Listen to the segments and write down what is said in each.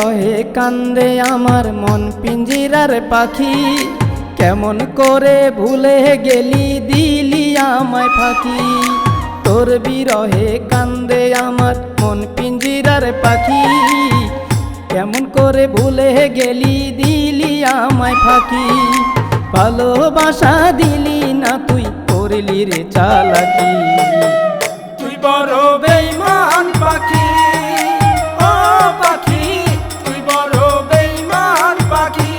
বিরহে কান্দে আমার মন পিঞ্জিরার পাখি, কেমন করে ভুলে গেলি দিলি আমায় ফাঁকি। তোর বিরহে কান্দে আমার মন পিঞ্জিরার পাখি, কেমন করে ভুলে গেলি দিলি আমায় ফাঁকি। ভালোবাসা দিলি না তুই করলি রে চালাকি, তুই বড় বেঈমান পাখি, ও পাখি তুই বড় বেঈমান পাখি।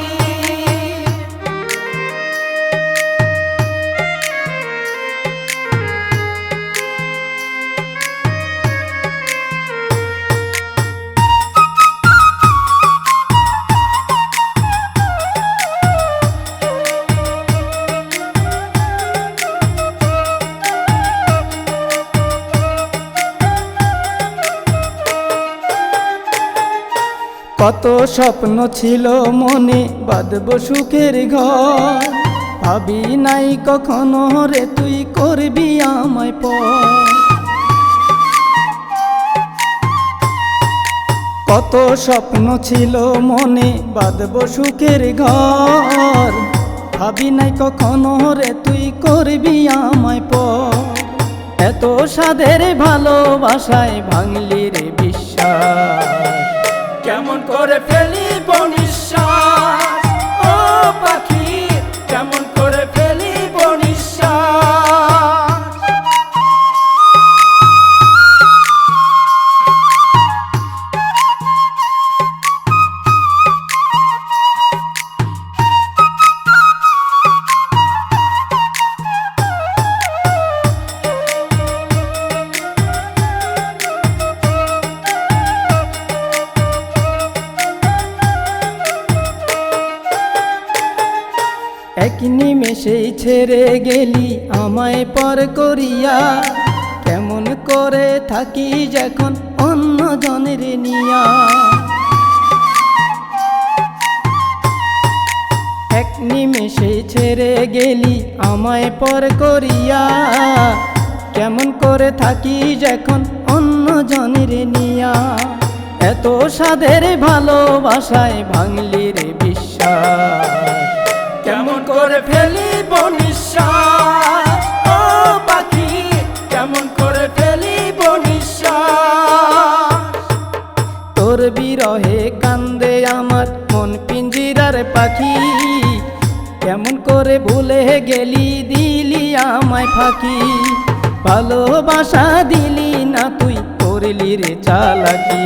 কত স্বপ্ন ছিল মনে বাঁধব সুখের ঘর, ভাবি নাই কখনো রে তুই করবি আমায় পর। কত স্বপ্ন ছিল মনে বাঁধব সুখের ঘর, ভাবি নাই কখনো রে তুই করবি আমায় পর। এত সাধের ভালোবাসায় ভাঙলি রে বিশ্বাস, কেমন করে ফেলিব নিঃশ্বাস, ও পাখি কেমন করে ফেলিব নিঃশ্বাস। এক নিমেষেই ছেড়ে গেলি আমায় পর করিয়া, কেমন করে থাকি যখন অন্য জনের নিয়া। এক নিমেষেই ছেড়ে গেলি আমায় পর করিয়া, কেমন করে থাকি যখন অন্য জনের নিয়া। এত সাধের ভালোবাসায় ভাঙলি রে বিশ্বাস, কেমন করে ফেলিব নিঃশ্বাস, ও পাখি কেমন করে ফেলিব নিঃশ্বাস। তোর বিরহে কান্দে আমার মন পিঞ্জিরার পাখি, কেমন করে ভুলে গেলি দিলি আমায় ফাঁকি। ভালোবাসা দিলি না তুই করলি রে চালাকি।